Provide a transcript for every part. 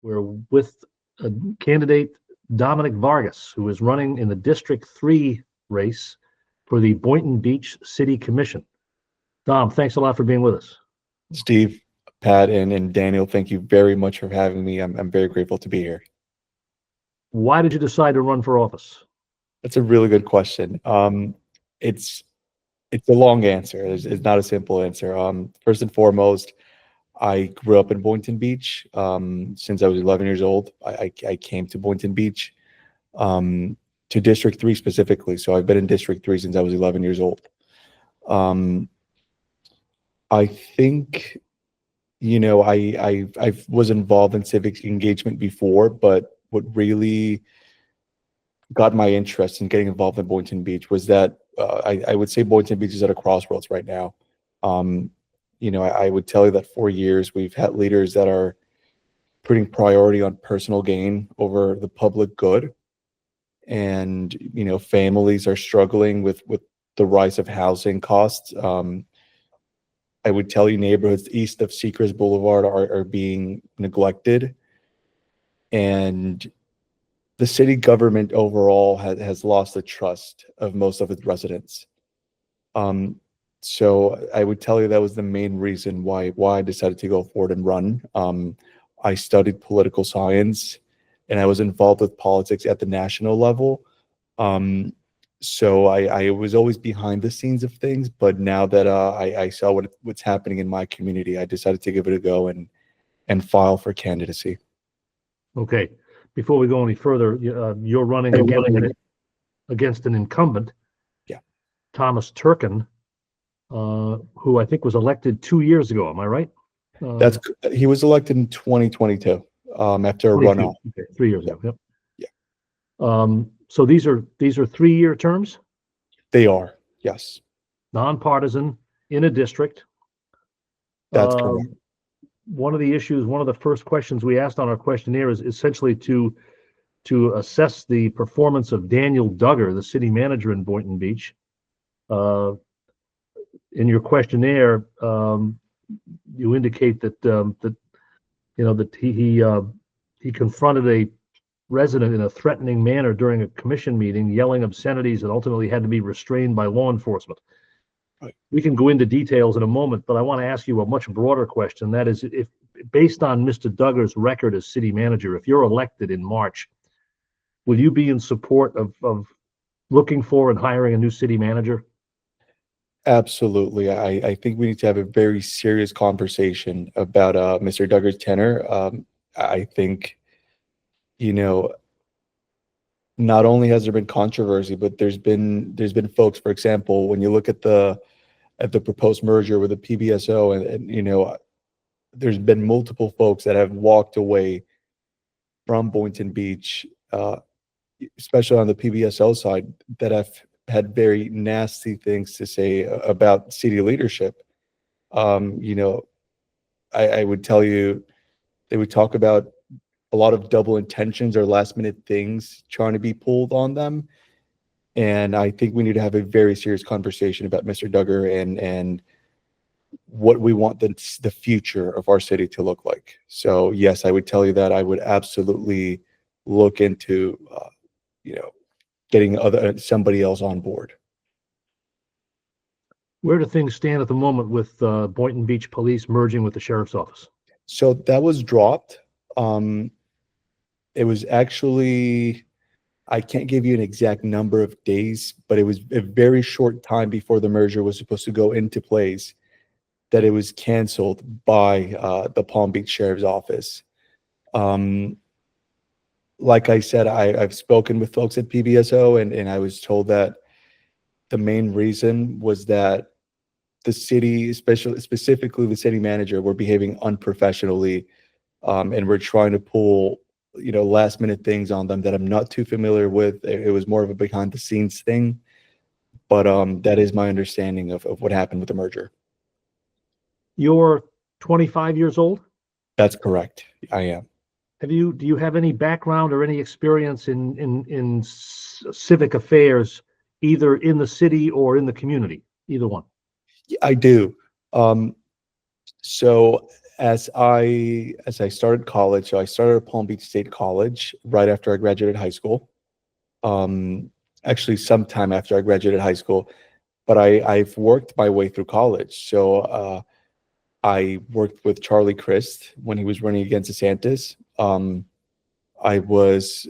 We're with candidate Dominick Vargas, who is running in the District 3 race for the Boynton Beach City Commission. Dom, thanks a lot for being with us. Steve, Pat, and Daniel, thank you very much for having me. I'm very grateful to be here. Why did you decide to run for office? That's a really good question. It's a long answer. It's not a simple answer. First and foremost, I grew up in Boynton Beach. Since I was 11 years old, I came to Boynton Beach, to District 3 specifically. So I've been in District 3 since I was 11 years old. I think, I was involved in civic engagement before, but what really got my interest in getting involved in Boynton Beach was that I would say Boynton Beach is at a crossroads right now. I would tell you that for years we've had leaders that are putting priority on personal gain over the public good. And, families are struggling with the rise of housing costs. I would tell you neighborhoods east of Seekers Boulevard are being neglected. And the city government overall has lost the trust of most of its residents. So I would tell you that was the main reason why I decided to go forward and run. I studied political science and I was involved with politics at the national level. So I was always behind the scenes of things, but now that I saw what's happening in my community, I decided to give it a go and file for candidacy. Okay. Before we go any further, you're running against an incumbent, yeah, Thomas Turkin, who I think was elected 2 years ago. Am I right? He was elected in 2022 after a runoff. Okay, 3 years ago. Yep. Yeah. So these are 3-year terms? They are, yes. Nonpartisan in a district. That's correct. One of the first questions we asked on our questionnaire is essentially to assess the performance of Daniel Duggar, the city manager in Boynton Beach. In your questionnaire, you indicate that he confronted a resident in a threatening manner during a commission meeting, yelling obscenities, and ultimately had to be restrained by law enforcement. Right. We can go into details in a moment, but I want to ask you a much broader question. That is, if based on Mr. Duggar's record as city manager, if you're elected in March, will you be in support of looking for and hiring a new city manager? Absolutely. I think we need to have a very serious conversation about Mr. Duggar's tenure. I think, not only has there been controversy, but there's been folks, for example, when you look at the proposed merger with the PBSO, and there's been multiple folks that have walked away from Boynton Beach, especially on the PBSO side, that have had very nasty things to say about city leadership. I would tell you, they would talk about a lot of double intentions or last minute things trying to be pulled on them. And I think we need to have a very serious conversation about Mr. Duggar and what we want the future of our city to look like. So yes, I would tell you that I would absolutely look into, getting somebody else on board. Where do things stand at the moment with Boynton Beach Police merging with the sheriff's office? So that was dropped. It was actually, I can't give you an exact number of days, but it was a very short time before the merger was supposed to go into place that it was canceled by the Palm Beach Sheriff's Office. Like I said, I've spoken with folks at PBSO, and I was told that the main reason was that the city, specifically the city manager, were behaving unprofessionally, and we're trying to pull last minute things on them that I'm not too familiar with. It was more of a behind the scenes thing, but that is my understanding of what happened with the merger. You're 25 years old? That's correct. I am. Do you have any background or any experience in civic affairs, either in the city or in the community? Either one. I do. So as I started college, so I started at Palm Beach State College right after I graduated high school. Actually, sometime after I graduated high school, but I've worked my way through college. So I worked with Charlie Crist when he was running against DeSantis. I was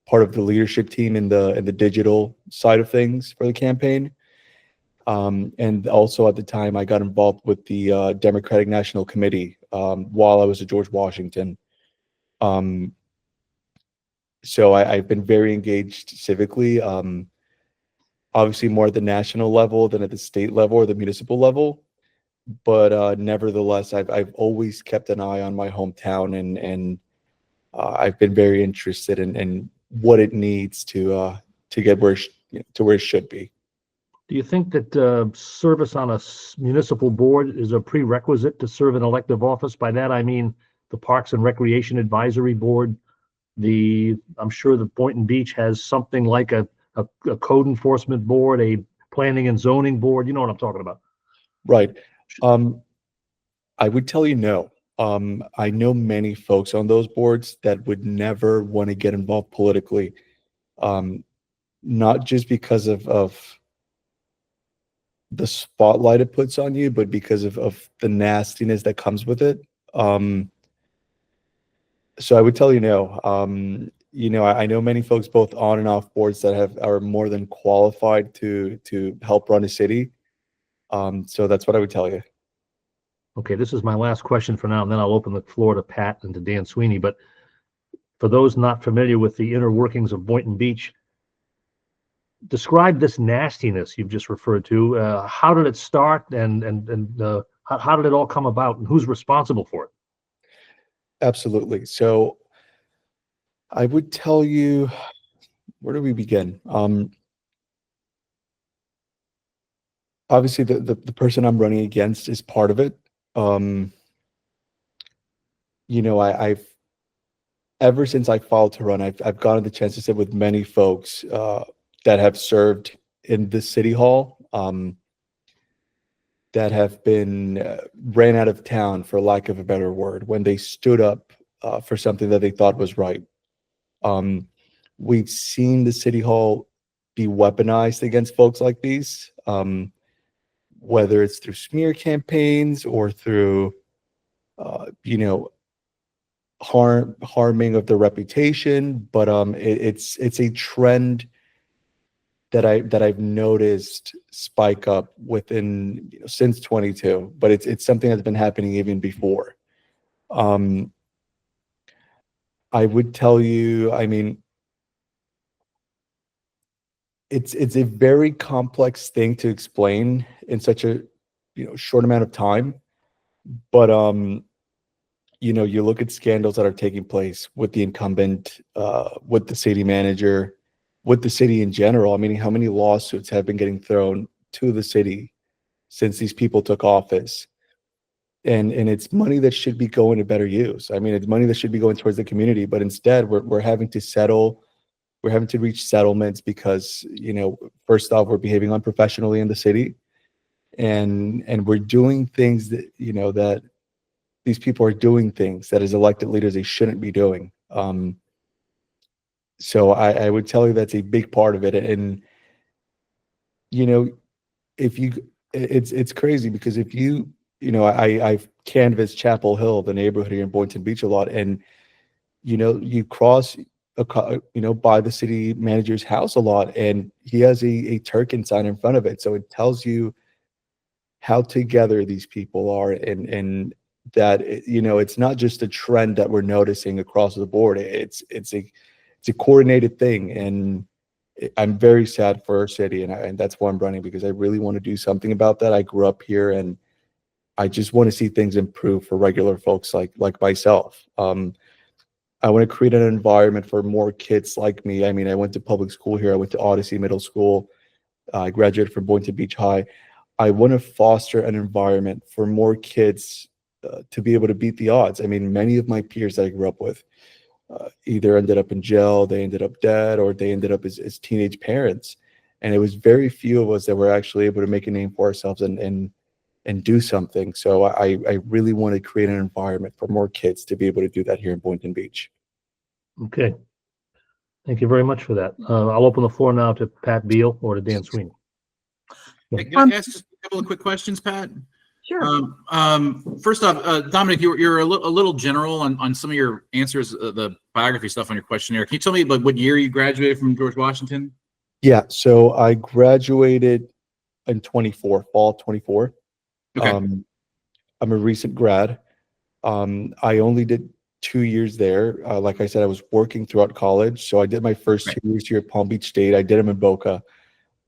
part of the leadership team in the digital side of things for the campaign. And also at the time, I got involved with the Democratic National Committee while I was at George Washington. So I've been very engaged civically, obviously more at the national level than at the state level or the municipal level. But nevertheless, I've always kept an eye on my hometown, and I've been very interested in what it needs to get to where it should be. Do you think that service on a municipal board is a prerequisite to serve an elective office? By that, I mean the Parks and Recreation Advisory Board. I'm sure that Boynton Beach has something like a code enforcement board, a planning and zoning board. You know what I'm talking about. Right. I would tell you no. I know many folks on those boards that would never want to get involved politically, not just because of the spotlight it puts on you, but because of the nastiness that comes with it. So I would tell you no. I know many folks both on and off boards that are more than qualified to help run a city. So that's what I would tell you. Okay, this is my last question for now, and then I'll open the floor to Pat and to Dan Sweeney. But for those not familiar with the inner workings of Boynton Beach, describe this nastiness you've just referred to. How did it start, and how did it all come about, and who's responsible for it? Absolutely. So I would tell you, where do we begin? Obviously, the person I'm running against is part of it. I've ever since I filed to run, I've gotten the chance to sit with many folks that have served in the city hall, that have been ran out of town, for lack of a better word, when they stood up for something that they thought was right. We've seen the city hall be weaponized against folks like these, whether it's through smear campaigns or through, harming of their reputation. But it's a trend that I've noticed spike up within since 22, but it's something that's been happening even before. I would tell you, I mean, it's a very complex thing to explain in such a short amount of time. But you look at scandals that are taking place with the incumbent, with the city manager, with the city in general. I mean, how many lawsuits have been getting thrown to the city since these people took office? And it's money that should be going to better use. I mean, it's money that should be going towards the community, but instead we're having to settle. We're having to reach settlements because, first off, we're behaving unprofessionally in the city, and we're doing things that, that these people are doing things that as elected leaders they shouldn't be doing. So I would tell you that's a big part of it. And it's crazy because if I've canvassed Chapel Hill, the neighborhood here in Boynton Beach, a lot, and you cross by the city manager's house a lot, and he has a Turkin sign in front of it. So it tells you how together these people are, and that it's not just a trend that we're noticing across the board. It's a coordinated thing, and I'm very sad for our city, and that's why I'm running, because I really want to do something about that. I grew up here, and I just want to see things improve for regular folks like myself. I want to create an environment for more kids like me. I mean, I went to public school here. I went to Odyssey Middle School. I graduated from Boynton Beach High. I want to foster an environment for more kids to be able to beat the odds. I mean, many of my peers that I grew up with either ended up in jail, they ended up dead, or they ended up as teenage parents. And it was very few of us that were actually able to make a name for ourselves and and do something. So I really want to create an environment for more kids to be able to do that here in Boynton Beach. Okay. Thank you very much for that. I'll open the floor now to Pat Beal or to Dan Sweeney. Hey, can I ask just a couple of quick questions, Pat? Sure. First off, Dominic, you're a little general on some of your answers, the biography stuff on your questionnaire. Can you tell me like what year you graduated from George Washington? Yeah, so I graduated in 24, fall 24. Okay. I'm a recent grad. I only did 2 years there. Like I said, I was working throughout college. So I did my first 2 years here at Palm Beach State. I did them in Boca.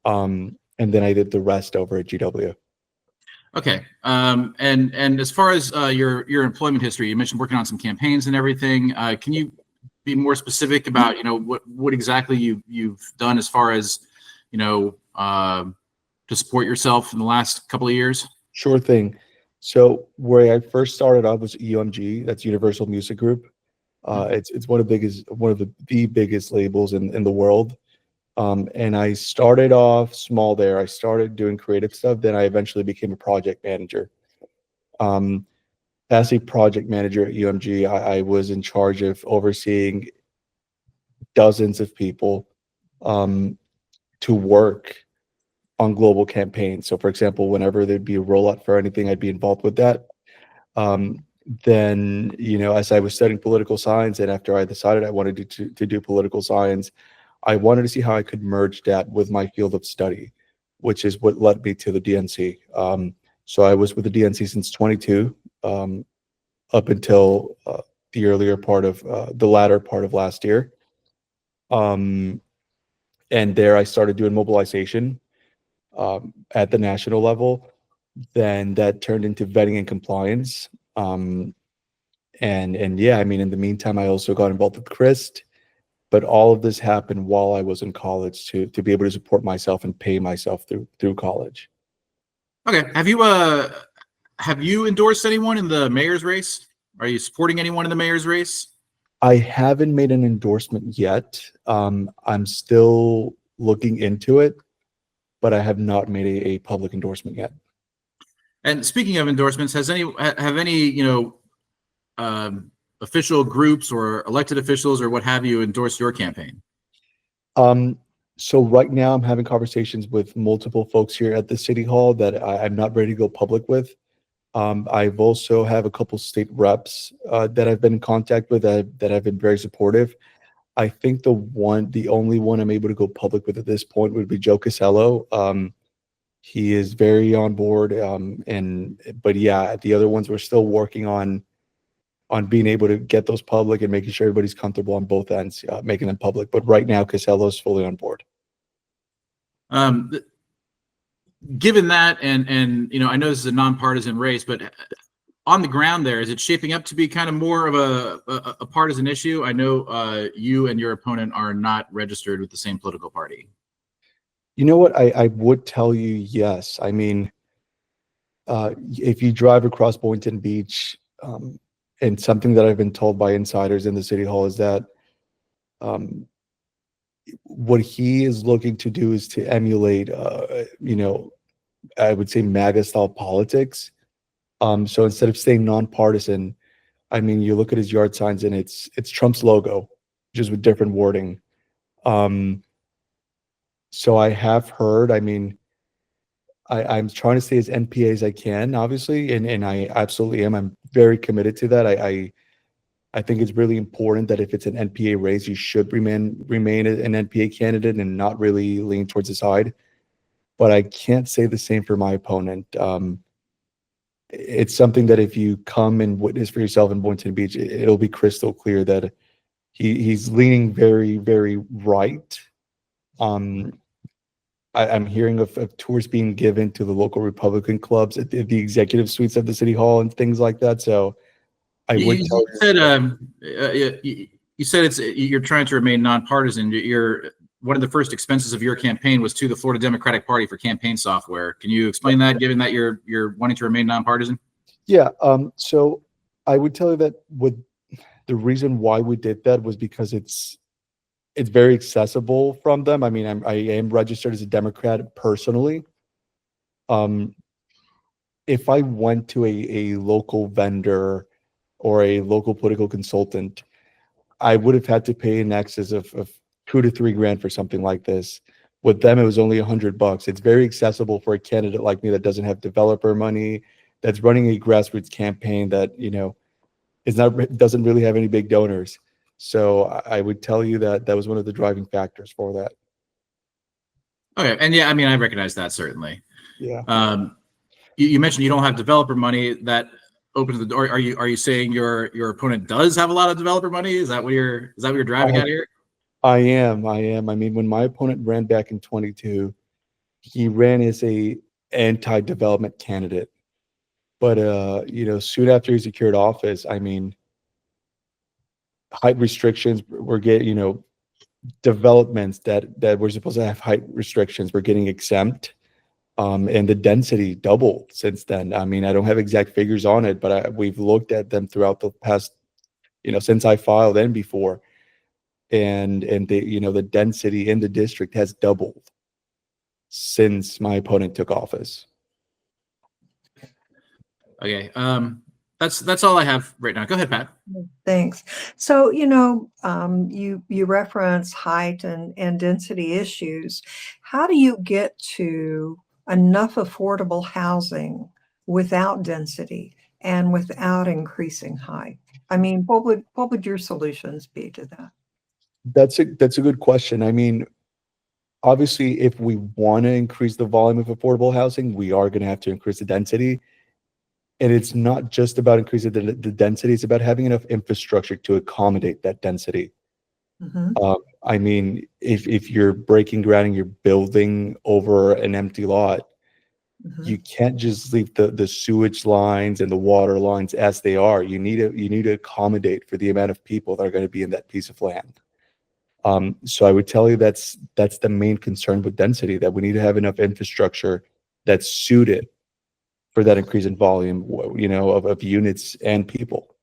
And then I did the rest over at GW. Okay. And as far as your employment history, you mentioned working on some campaigns and everything. Can you be more specific about, what exactly you've done as far as, to support yourself in the last couple of years? Sure thing. So where I first started off was UMG, that's Universal Music Group. It's one of the biggest labels in the world. And I started off small there. I started doing creative stuff. Then I eventually became a project manager. As a project manager at UMG, I was in charge of overseeing dozens of people to work on global campaigns. So for example, whenever there'd be a rollout for anything, I'd be involved with that. Then, as I was studying political science and after I decided I wanted to do political science, I wanted to see how I could merge that with my field of study, which is what led me to the DNC. So I was with the DNC since 22, up until the latter part of last year. And there I started doing mobilization at the national level. Then that turned into vetting and compliance. And yeah, in the meantime, I also got involved with CRIST. But all of this happened while I was in college to be able to support myself and pay myself through college. Okay. Have you endorsed anyone in the mayor's race? Are you supporting anyone in the mayor's race? I haven't made an endorsement yet. I'm still looking into it, but I have not made a public endorsement yet. And speaking of endorsements, have any official groups or elected officials or what have you endorsed your campaign? So right now I'm having conversations with multiple folks here at the city hall that I'm not ready to go public with. I've also have a couple state reps that I've been in contact with that have been very supportive. I think the only one I'm able to go public with at this point would be Joe Casello. He is very on board. But yeah, the other ones we're still working on being able to get those public and making sure everybody's comfortable on both ends, making them public. But right now, Casello is fully on board. Given that, and I know this is a nonpartisan race, but on the ground there, is it shaping up to be kind of more of a partisan issue? I know you and your opponent are not registered with the same political party. You know what? I would tell you yes. If you drive across Boynton Beach, and something that I've been told by insiders in the city hall is that what he is looking to do is to emulate, I would say MAGA style politics. So instead of staying nonpartisan, you look at his yard signs and it's Trump's logo, just with different wording. So I have heard, I'm trying to stay as NPA as I can, obviously, and I absolutely am. I'm very committed to that. I think it's really important that if it's an NPA race, you should remain an NPA candidate and not really lean towards the side. But I can't say the same for my opponent. It's something that if you come and witness for yourself in Boynton Beach, it'll be crystal clear that he's leaning very, very right. I'm hearing of tours being given to the local Republican clubs at the executive suites of the city hall and things like that. So you said you're trying to remain nonpartisan. One of the first expenses of your campaign was to the Florida Democratic Party for campaign software. Can you explain that, given that you're wanting to remain nonpartisan? Yeah. So I would tell you that the reason why we did that was because it's very accessible from them. I am registered as a Democrat personally. if I went to a local vendor or a local political consultant, I would have had to pay in excess of $2 to $3 grand for something like this. With them, it was only $100. It's very accessible for a candidate like me that doesn't have developer money, that's running a grassroots campaign that, you know, doesn't really have any big donors. So I would tell you that that was one of the driving factors for that. Okay, and yeah, I mean, I recognize that certainly. Yeah. You mentioned you don't have developer money. That opens the door. Are you saying your opponent does have a lot of developer money? Is that what you're driving at here? I am. I mean, when my opponent ran back in 22, he ran as a anti-development candidate. But you know, soon after he secured office, I mean, height restrictions were you know, developments that were supposed to have height restrictions were getting exempt. And the density doubled since then. I mean, I don't have exact figures on it, but we've looked at them throughout the past, you know, since I filed and before. And the, you know, the density in the district has doubled since my opponent took office. Okay. That's all I have right now. Go ahead, Pat. Thanks. So, you know, you reference height and density issues. How do you get to enough affordable housing without density and without increasing height? I mean, what would your solutions be to that? That's a good question. I mean, obviously, if we want to increase the volume of affordable housing, we are going to have to increase the density. And it's not just about increasing the density, it's about having enough infrastructure to accommodate that density. I mean, if you're breaking ground and you're building over an empty lot, you can't just leave the sewage lines and the water lines as they are. You need to accommodate for the amount of people that are going to be in that piece of land. So I would tell you that's the main concern with density, that we need to have enough infrastructure that's suited for that increase in volume, you know, of units and people.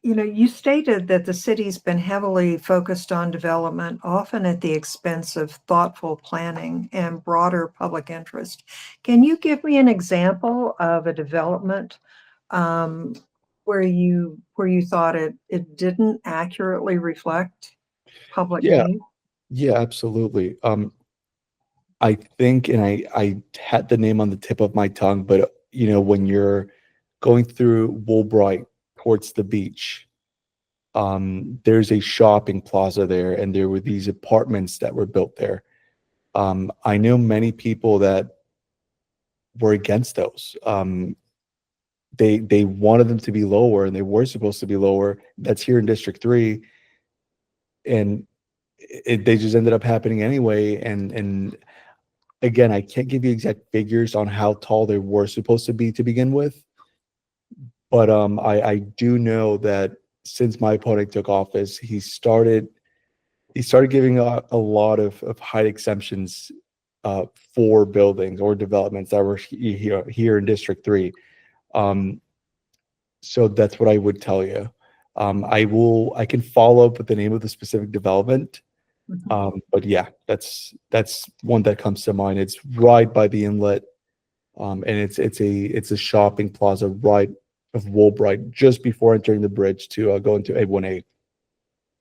You know, you stated that the city's been heavily focused on development, often at the expense of thoughtful planning and broader public interest. Can you give me an example of a development where you thought it didn't accurately reflect public need? Yeah, absolutely. I think, and I had the name on the tip of my tongue, but you know, when you're going through Woolbright towards the beach, there's a shopping plaza there, and there were these apartments that were built there. I know many people that were against those. They wanted them to be lower, and they were supposed to be lower. That's here in District 3, and they just ended up happening anyway. And again, I can't give you exact figures on how tall they were supposed to be to begin with, but I do know that since my opponent took office, he started giving a lot of height exemptions for buildings or developments that were here in District 3. So that's what I would tell you. I can follow up with the name of the specific development. But yeah, that's one that comes to mind. It's right by the inlet, and it's a shopping plaza right of Woolbright, just before entering the bridge to go into A1A.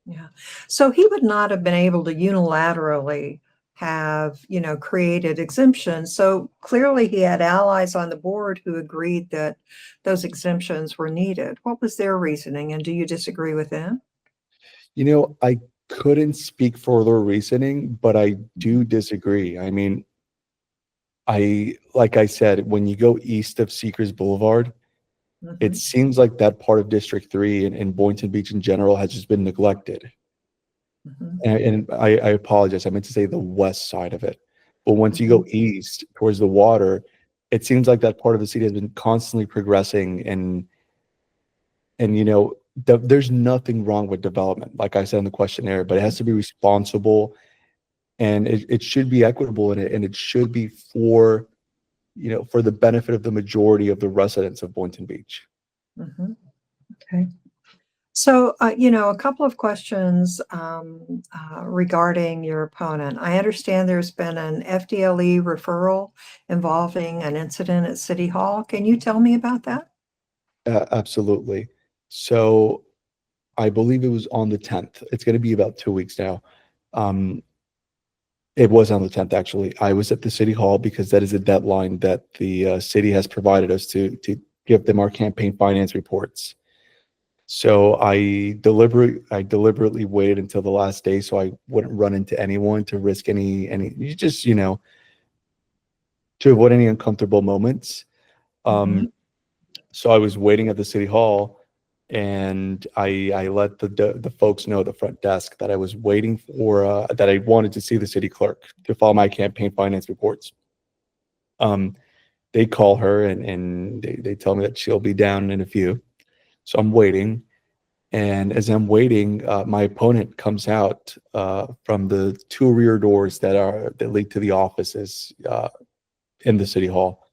Yeah. So he would not have been able to unilaterally have, you know, created exemptions. So clearly he had allies on the board who agreed that those exemptions were needed. What was their reasoning, and do you disagree with them? You know, I couldn't speak for their reasoning, but I do disagree. I mean, like I said, when you go east of Seekers Boulevard, it seems like that part of District 3 and Boynton Beach in general has just been neglected. And I apologize, I meant to say the west side of it. But once you go east towards the water, it seems like that part of the city has been constantly progressing, and you know, there's nothing wrong with development, like I said in the questionnaire, but it has to be responsible, and it should be equitable, and it should be for, you know, for the benefit of the majority of the residents of Boynton Beach. Okay. So, a couple of questions regarding your opponent. I understand there's been an FDLE referral involving an incident at City Hall. Can you tell me about that? Absolutely. So I believe it was on the 10th. It's going to be about 2 weeks now. It was on the 10th, actually. I was at the City Hall because that is a deadline that the city has provided us to give them our campaign finance reports. So I deliberately waited until the last day so I wouldn't run into anyone, to risk you just, to avoid any uncomfortable moments. Mhm. So I was waiting at the City Hall, and I let the folks know at the front desk that I was waiting for that I wanted to see the city clerk to file my campaign finance reports. They call her, and they tell me that she'll be down in a few. So I'm waiting. And as I'm waiting, my opponent comes out from the two rear doors that lead to the offices in the City Hall.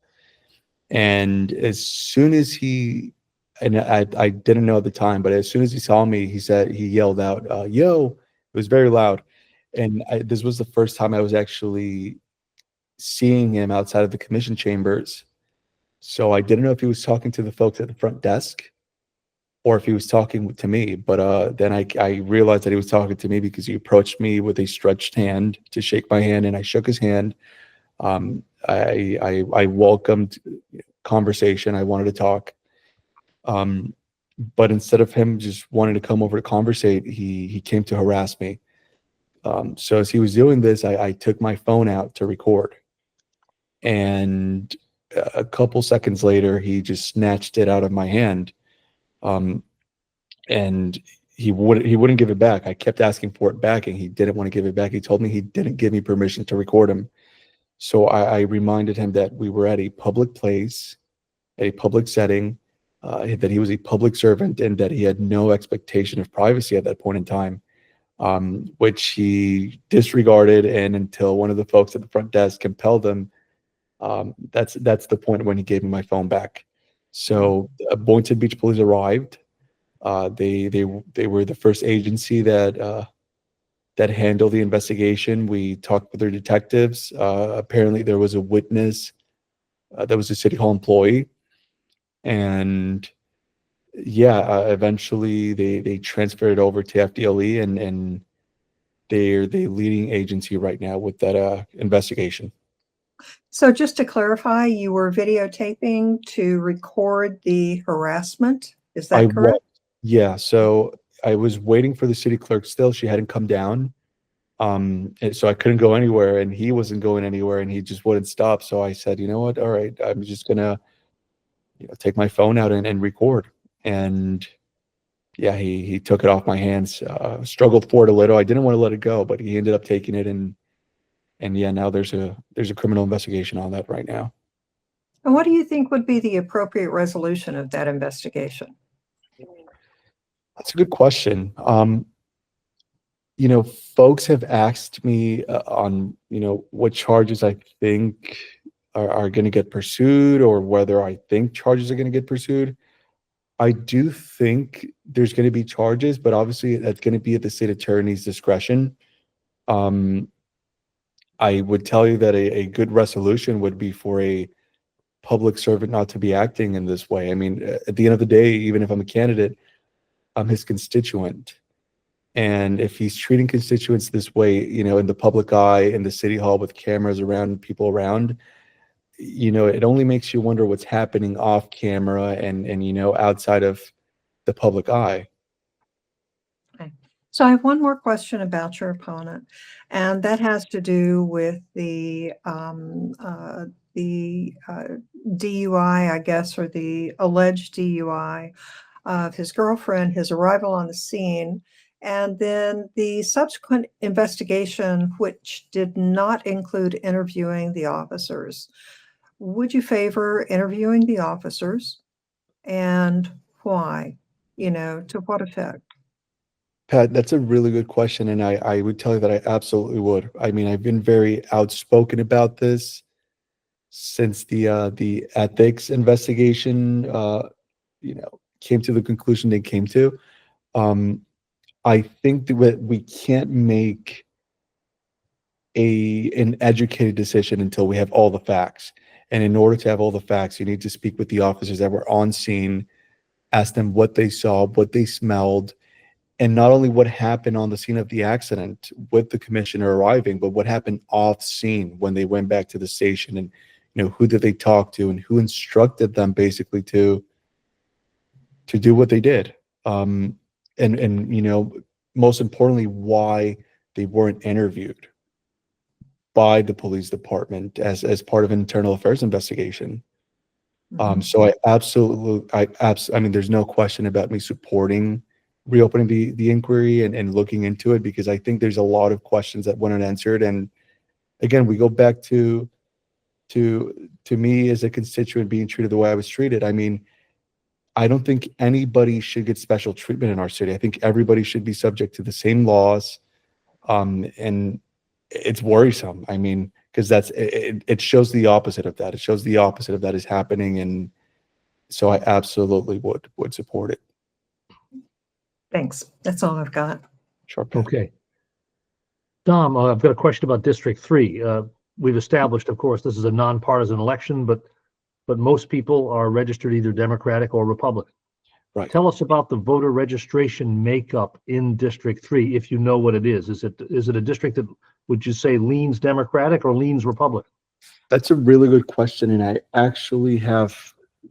And as soon as and I didn't know at the time, but as soon as he saw me, he yelled out, "Yo!" It was very loud. And this was the first time I was actually seeing him outside of the commission chambers. So I didn't know if he was talking to the folks at the front desk or if he was talking to me. But then I realized that he was talking to me because he approached me with a stretched hand to shake my hand, and I shook his hand. I welcomed conversation. I wanted to talk. But instead of him just wanting to come over to conversate, he came to harass me. So as he was doing this, I took my phone out to record. And a couple seconds later, he just snatched it out of my hand. And he wouldn't give it back. I kept asking for it back, and he didn't want to give it back. He told me he didn't give me permission to record him. So I reminded him that we were at a public place, at a public setting, that he was a public servant, and that he had no expectation of privacy at that point in time, which he disregarded. And until one of the folks at the front desk compelled him, that's the point when he gave me my phone back. So Boynton Beach Police arrived. They were the first agency that handled the investigation. We talked with their detectives. Apparently, there was a witness that was a City Hall employee, and yeah, eventually they transferred it over to FDLE, and they're the leading agency right now with that investigation. So just to clarify, you were videotaping to record the harassment. Is that correct? Yeah. So I was waiting for the city clerk still. She hadn't come down. And so I couldn't go anywhere, and he wasn't going anywhere, and he just wouldn't stop. So I said, you know what? All right, I'm just gonna, take my phone out and record. And yeah, he took it off my hands. Struggled for it a little. I didn't want to let it go, but he ended up taking it, and yeah, now there's a criminal investigation on that right now. And what do you think would be the appropriate resolution of that investigation? That's a good question. Folks have asked me on, what charges I think are going to get pursued, or whether I think charges are going to get pursued. I do think there's going to be charges, but obviously that's going to be at the state attorney's discretion. I would tell you that a good resolution would be for a public servant not to be acting in this way. I mean, at the end of the day, even if I'm a candidate, I'm his constituent. And if he's treating constituents this way, in the public eye, in the city hall with cameras around, people around, it only makes you wonder what's happening off camera and outside of the public eye. Okay. So I have one more question about your opponent, and that has to do with the DUI, I guess, or the alleged DUI of his girlfriend, his arrival on the scene, and then the subsequent investigation, which did not include interviewing the officers. Would you favor interviewing the officers, and why? To what effect? Pat, that's a really good question, and I would tell you that I absolutely would. I mean, I've been very outspoken about this since the ethics investigation, came to the conclusion they came to. I think that we can't make an educated decision until we have all the facts. And in order to have all the facts, you need to speak with the officers that were on scene, ask them what they saw, what they smelled, and not only what happened on the scene of the accident with the commissioner arriving, but what happened off scene when they went back to the station, and who did they talk to and who instructed them basically to do what they did. And most importantly, why they weren't interviewed by the police department as part of an internal affairs investigation. So I mean, there's no question about me supporting reopening the inquiry and looking into it, because I think there's a lot of questions that went unanswered. And again, we go back to me as a constituent being treated the way I was treated. I mean, I don't think anybody should get special treatment in our city. I think everybody should be subject to the same laws. And it's worrisome. I mean, because it shows the opposite of that. It shows the opposite of that is happening. And so I absolutely would support it. Thanks. That's all I've got. Sure. Okay. Dom, I've got a question about District 3. We've established, of course, this is a nonpartisan election, but most people are registered either Democratic or Republican. Right. Tell us about the voter registration makeup in District 3, if you know what it is. Is it a district that, would you say, leans Democratic or leans Republican? That's a really good question, and I actually have,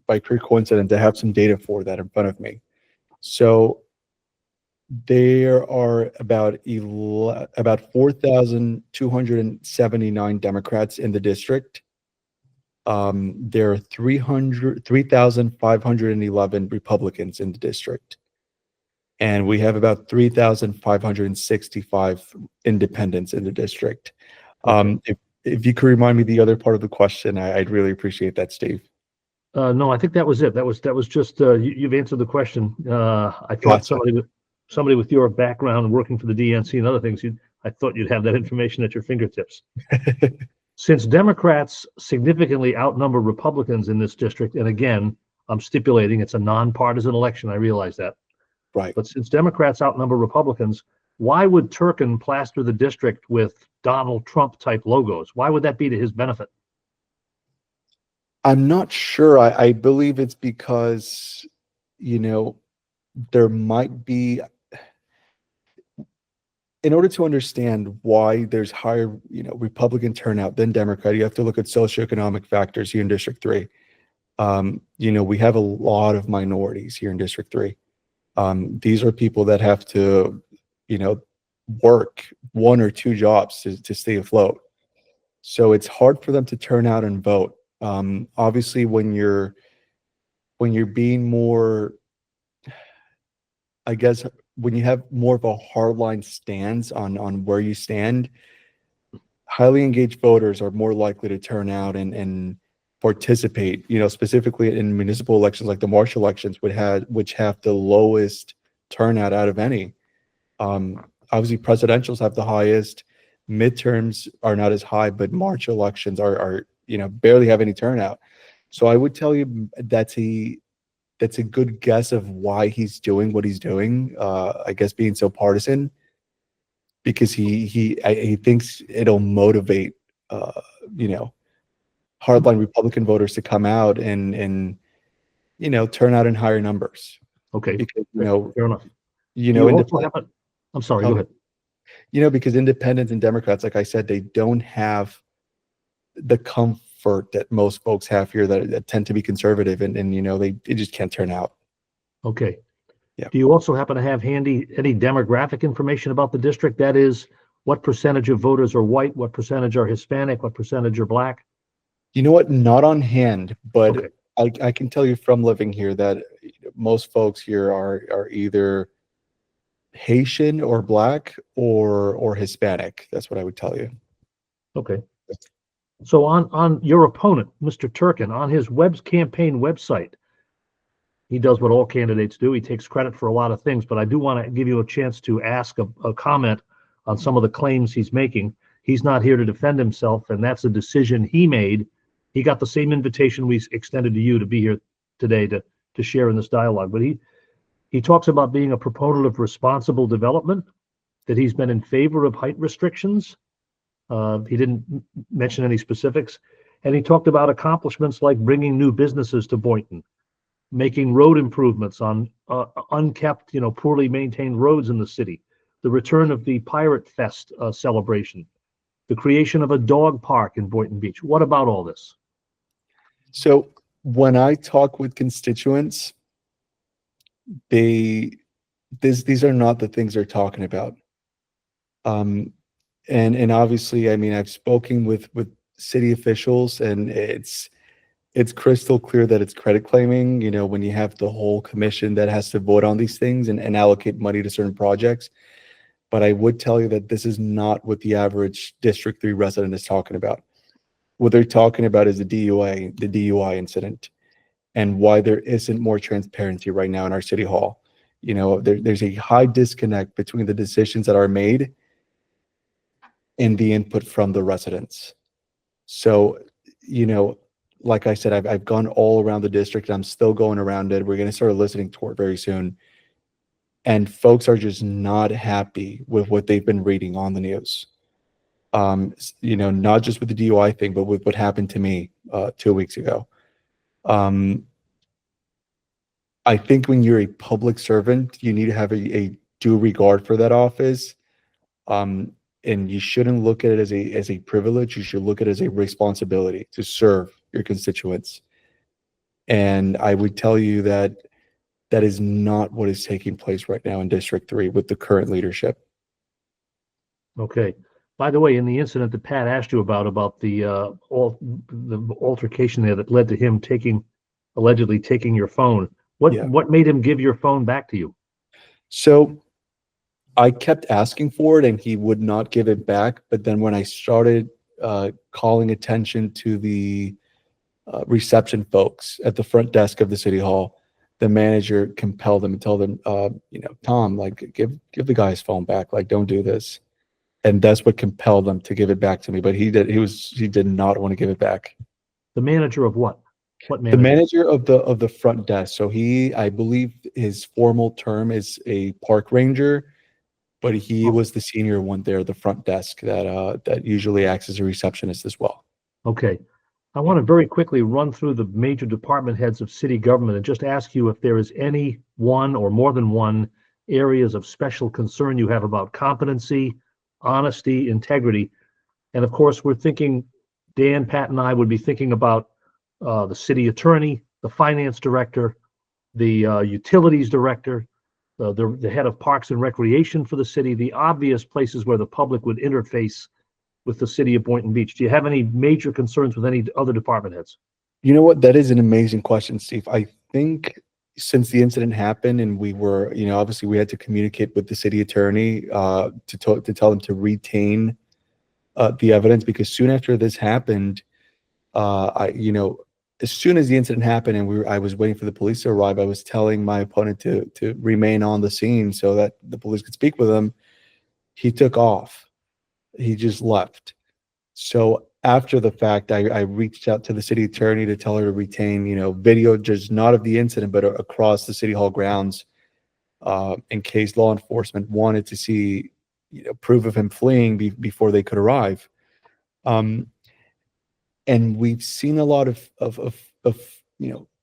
by pure coincidence, I have some data for that in front of me. So there are about 4,279 Democrats in the district. There are 3,511 Republicans in the district. And we have about 3,565 independents in the district. If you could remind me the other part of the question, I'd really appreciate that, Steve. No, I think that was it. That was just you've answered the question. I thought somebody with your background working for the DNC and other things, I thought you'd have that information at your fingertips. Since Democrats significantly outnumber Republicans in this district, and again, I'm stipulating it's a nonpartisan election, I realize that. Right. But since Democrats outnumber Republicans, why would Turkin plaster the district with Donald Trump type logos? Why would that be to his benefit? I'm not sure. I believe it's because, there might be, in order to understand why there's higher, Republican turnout than Democrat, you have to look at socioeconomic factors here in District 3. We have a lot of minorities here in District 3. These are people that have to, work 1 or 2 jobs to stay afloat. So it's hard for them to turn out and vote. Obviously, when you're being more, I guess, when you have more of a hardline stance on where you stand, highly engaged voters are more likely to turn out and participate, specifically in municipal elections like the March elections, which have the lowest turnout out of any. Obviously, presidentials have the highest, midterms are not as high, but March elections are barely have any turnout. So I would tell you that's a good guess of why he's doing what he's doing. I guess being so partisan, because he thinks it'll motivate hardline Republican voters to come out and turn out in higher numbers. Okay, because fair enough. I'm sorry, go ahead. Because independents and Democrats, like I said, they don't have the comfort that most folks have here that tend to be conservative, and they just can't turn out. Okay. Yeah. Do you also happen to have handy any demographic information about the district? That is, what percentage of voters are white, what percentage are Hispanic, what percentage are black? You know what? Not on hand, but Okay. I can tell you from living here that most folks here are either Haitian or black or Hispanic. That's what I would tell you. Okay. So on your opponent, Mr. Turkin, on his campaign website, he does what all candidates do. He takes credit for a lot of things, but I do want to give you a chance to ask a comment on some of the claims he's making. He's not here to defend himself, and that's a decision he made. He got the same invitation we extended to you to be here today to share in this dialogue. But He talks about being a proponent of responsible development, that he's been in favor of height restrictions. He didn't mention any specifics. And he talked about accomplishments like bringing new businesses to Boynton, making road improvements on unkept, poorly maintained roads in the city, the return of the Pirate Fest celebration, the creation of a dog park in Boynton Beach. What about all this? So when I talk with constituents, these are not the things they're talking about. And obviously, I mean, I've spoken with city officials, and it's crystal clear that it's credit claiming, when you have the whole commission that has to vote on these things and allocate money to certain projects. But I would tell you that this is not what the average District 3 resident is talking about. What they're talking about is the DUI incident, and why there isn't more transparency right now in our city hall. There's a high disconnect between the decisions that are made and the input from the residents. So, like I said, I've gone all around the district. I'm still going around it. We're going to start a listening tour very soon. And folks are just not happy with what they've been reading on the news. Not just with the DUI thing, but with what happened to me 2 weeks ago. I think when you're a public servant, you need to have a due regard for that office. And you shouldn't look at it as a privilege. You should look at it as a responsibility to serve your constituents. And I would tell you that that is not what is taking place right now in District 3 with the current leadership. Okay. By the way, in the incident that Pat asked you about the altercation there that led to him allegedly taking your phone, what made him give your phone back to you? So I kept asking for it and he would not give it back. But then when I started calling attention to the reception folks at the front desk of the city hall, the manager compelled them and told them, Tom, like give the guy his phone back. Like, don't do this. And that's what compelled them to give it back to me. But he did not want to give it back. The manager of what? What manager? The manager of the front desk. So I believe his formal term is a park ranger, but he was the senior one there, the front desk that usually acts as a receptionist as well. Okay. I want to very quickly run through the major department heads of city government and just ask you if there is any one or more than one areas of special concern you have about competency, honesty, integrity. And of course, we're thinking, Dan, Pat, and I would be thinking about the city attorney, the finance director, the utilities director, the head of parks and recreation for the city, the obvious places where the public would interface with the city of Boynton Beach. Do you have any major concerns with any other department heads? You know what? That is an amazing question, Steve. I think since the incident happened and we were, obviously we had to communicate with the city attorney to tell them to retain the evidence, because soon after this happened, as soon as the incident happened and I was waiting for the police to arrive, I was telling my opponent to remain on the scene so that the police could speak with him. He took off. He just left. So after the fact, I reached out to the city attorney to tell her to retain, video, just not of the incident, but across the city hall grounds, in case law enforcement wanted to see, proof of him fleeing before they could arrive. And we've seen a lot of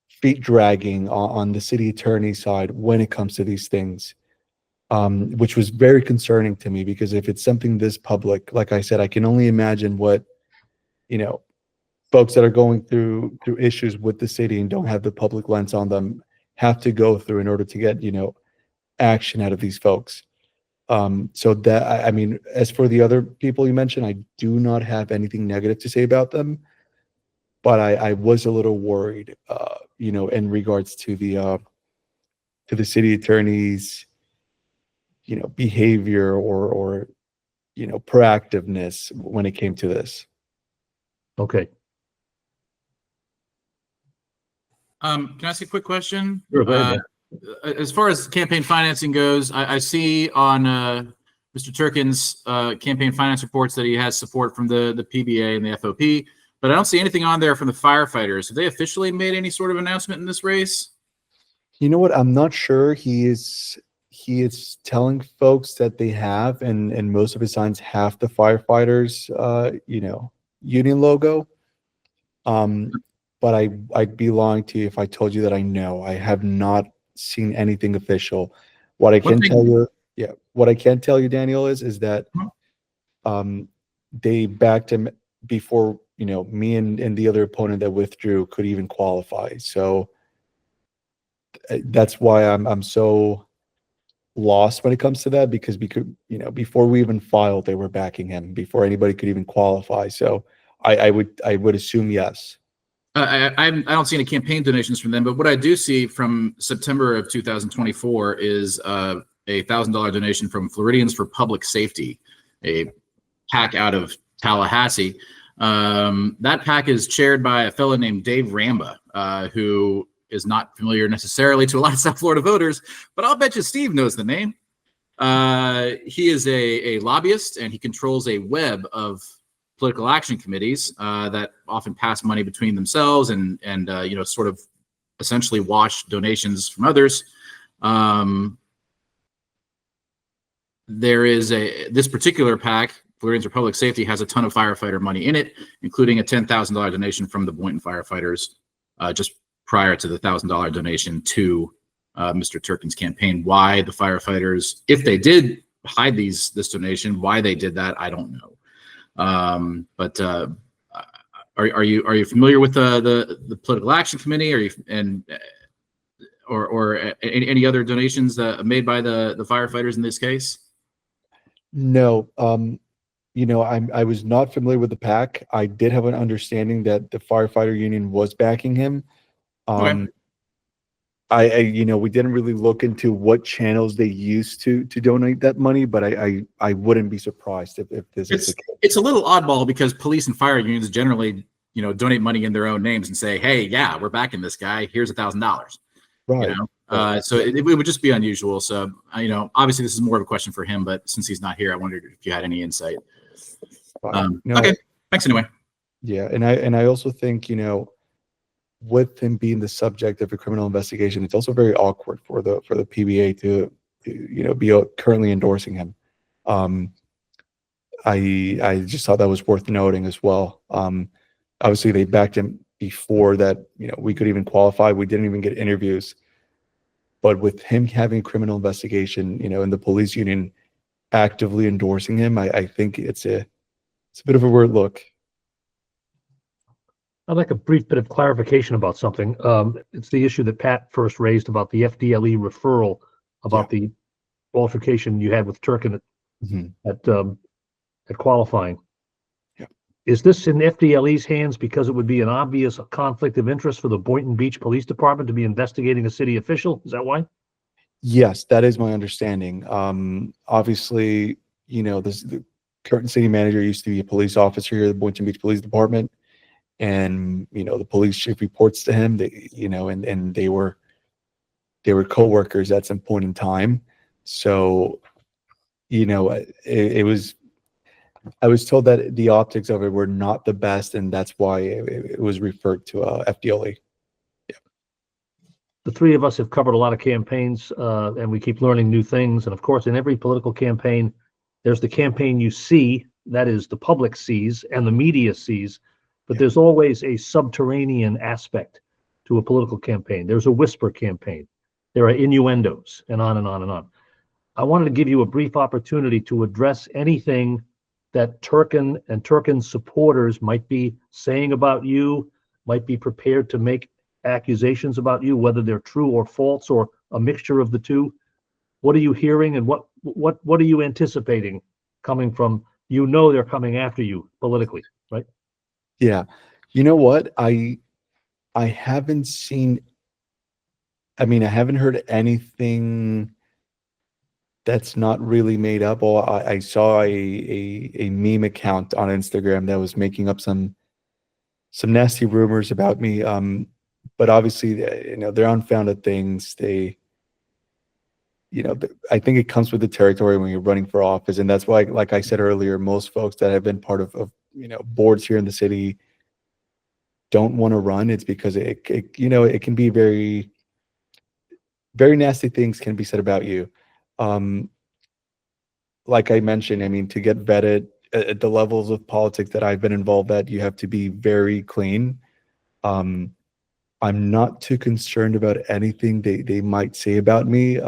feet dragging on the city attorney's side when it comes to these things. Which was very concerning to me, because if it's something this public, like I said, I can only imagine what, folks that are going through issues with the city and don't have the public lens on them have to go through in order to get, action out of these folks. So that, I mean, as for the other people you mentioned, I do not have anything negative to say about them, but I was a little worried, in regards to the city attorney's, behavior or proactiveness when it came to this. Okay. Can I ask a quick question? Sure, go ahead. As far as campaign financing goes, I see on Mr. Turkin's campaign finance reports that he has support from the PBA and the FOP, but I don't see anything on there from the firefighters. Have they officially made any sort of announcement in this race? You know what? I'm not sure. He is telling folks that they have, and most of his signs have the firefighters, union logo. But I'd be lying to you if I told you that I know. I have not seen anything official. What I can tell you, yeah, what I can tell you, Daniel, is that they backed him before, me and the other opponent that withdrew could even qualify. So that's why I'm so lost when it comes to that, because we could, before we even filed, they were backing him before anybody could even qualify. So I would assume yes. I don't see any campaign donations from them, but what I do see from September of 2024 is a $1,000 donation from Floridians for Public Safety, a PAC out of Tallahassee. That PAC is chaired by a fellow named Dave Ramba, who is not familiar necessarily to a lot of South Florida voters, but I'll bet you Steve knows the name. He is a lobbyist, and he controls a web of political action committees that often pass money between themselves and sort of essentially wash donations from others. There is this particular PAC, Floridians for Public Safety, has a ton of firefighter money in it, including a $10,000 donation from the Boynton firefighters just prior to the $1,000 donation to Mr. Turkin's campaign. Why the firefighters, if they did hide this donation, why they did that, I don't know. But are you familiar with the political action committee? Or any other donations made by the firefighters in this case? No. I was not familiar with the PAC. I did have an understanding that the firefighter union was backing him. Okay. We didn't really look into what channels they used to donate that money, but I wouldn't be surprised if this is the case. It's a little oddball because police and fire unions generally, donate money in their own names and say, "Hey, yeah, we're backing this guy. Here's $1,000." Right. So it would just be unusual. So obviously this is more of a question for him, but since he's not here, I wondered if you had any insight. Okay, thanks anyway. Yeah, and I also think with him being the subject of a criminal investigation, it's also very awkward for the PBA to be currently endorsing him. I just thought that was worth noting as well. Obviously they backed him before that, we could even qualify. We didn't even get interviews, but with him having a criminal investigation, and the police union actively endorsing him, I think it's a bit of a weird look. I'd like a brief bit of clarification about something. It's the issue that Pat first raised about the FDLE referral about the altercation you had with Turkin at qualifying. Yeah. Is this in FDLE's hands because it would be an obvious conflict of interest for the Boynton Beach Police Department to be investigating a city official? Is that why? Yes, that is my understanding. Obviously, the current city manager used to be a police officer here at the Boynton Beach Police Department. And the police chief reports to him. And they were co-workers at some point in time. So, it was. I was told that the optics of it were not the best, and that's why it was referred to FDLE. Yeah. The three of us have covered a lot of campaigns, and we keep learning new things. And of course, in every political campaign, there's the campaign you see, that is the public sees and the media sees. But there's always a subterranean aspect to a political campaign. There's a whisper campaign. There are innuendos, and on and on and on. I wanted to give you a brief opportunity to address anything that Turkin and Turkin's supporters might be saying about you, might be prepared to make accusations about you, whether they're true or false or a mixture of the two. What are you hearing, and what are you anticipating coming from? They're coming after you politically, right? Yeah. You know what? I haven't seen, I haven't heard anything that's not really made up. Or I saw a meme account on Instagram that was making up some nasty rumors about me. But obviously, they're unfounded things. I think it comes with the territory when you're running for office. And that's why, like I said earlier, most folks that have been part of boards here in the city don't want to run. It's because it can be very, very nasty things can be said about you. Like I mentioned, I mean, to get vetted at the levels of politics that I've been involved at, you have to be very clean. I'm not too concerned about anything they might say about me,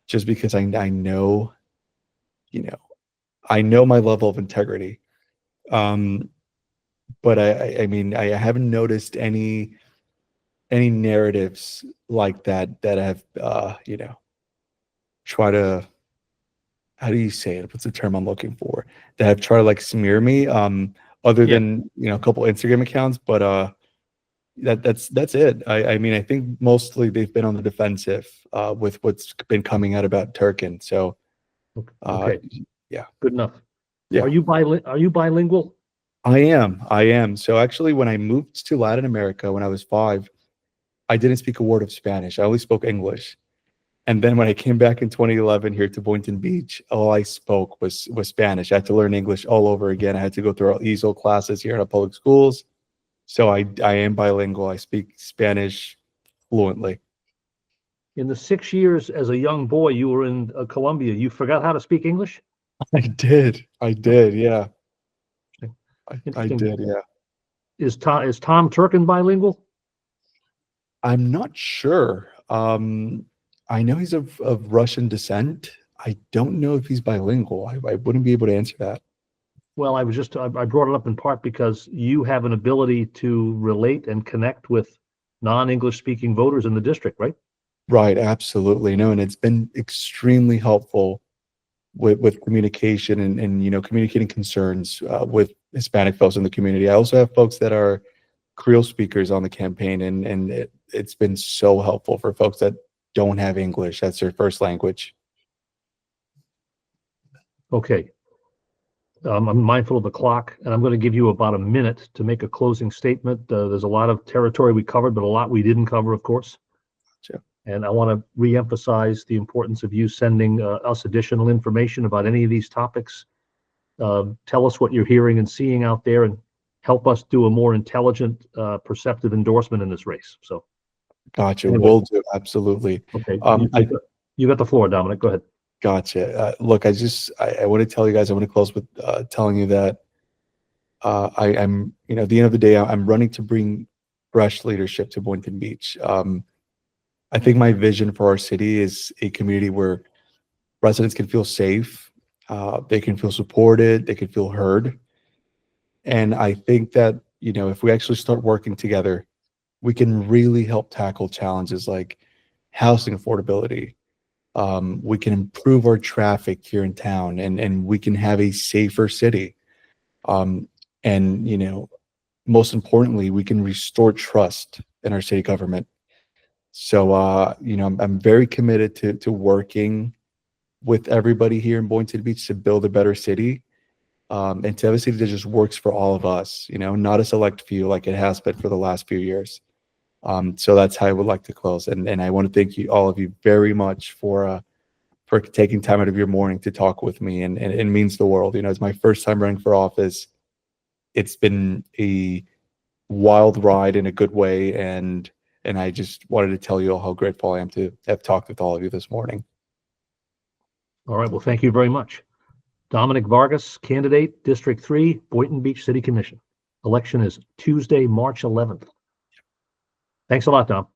just because I know, I know my level of integrity. But I mean, I haven't noticed any narratives like that have, try to, how do you say it? What's the term I'm looking for? That have tried to like smear me, other Yeah. than, a couple Instagram accounts, but that's it. I mean, I think mostly they've been on the defensive with what's been coming out about Turkin. So Okay, yeah. good enough. Yeah. Are you bilingual? I am. So actually, when I moved to Latin America when I was 5, I didn't speak a word of Spanish. I only spoke English. And then when I came back in 2011 here to Boynton Beach, all I spoke was Spanish. I had to learn English all over again. I had to go through our ESOL classes here in our public schools. So I am bilingual. I speak Spanish fluently. In the 6 years as a young boy you were in Colombia, you forgot how to speak English? I did. Yeah. I Interesting. did. Yeah. Is Tom Turkin bilingual? I'm not sure. I know he's of Russian descent. I don't know if he's bilingual. I wouldn't be able to answer that. Well, I brought it up in part because you have an ability to relate and connect with non-English speaking voters in the district, right? Right, absolutely. No, and it's been extremely helpful with communication and communicating concerns with Hispanic folks in the community. I also have folks that are Creole speakers on the campaign, and it's been so helpful for folks that don't have English. That's their first language. Okay. I'm mindful of the clock, and I'm going to give you about a minute to make a closing statement. There's a lot of territory we covered, but a lot we didn't cover, of course. Sure. And I want to reemphasize the importance of you sending us additional information about any of these topics. Tell us what you're hearing and seeing out there, and help us do a more intelligent, perceptive endorsement in this race. So, Gotcha. anyway. Will do. Absolutely. Okay. You got the floor, Dominic. Go ahead. Gotcha. Look, I want to tell you guys, I want to close with telling you that I'm, at the end of the day, I'm running to bring fresh leadership to Boynton Beach. I think my vision for our city is a community where residents can feel safe, they can feel supported, they can feel heard. And I think that, if we actually start working together, we can really help tackle challenges like housing affordability. We can improve our traffic here in town, and we can have a safer city. And most importantly, we can restore trust in our city government. So, I'm very committed to working with everybody here in Boynton Beach to build a better city, and to have a city that just works for all of us, not a select few like it has been for the last few years. So that's how I would like to close. And I want to thank you, all of you, very much for taking time out of your morning to talk with me. And it means the world. It's my first time running for office. It's been a wild ride in a good way. And I just wanted to tell you all how grateful I am to have talked with all of you this morning. All right. Well, thank you very much. Dominick Vargas, candidate, District 3, Boynton Beach City Commission. Election is Tuesday, March 11th. Thanks a lot, Dom.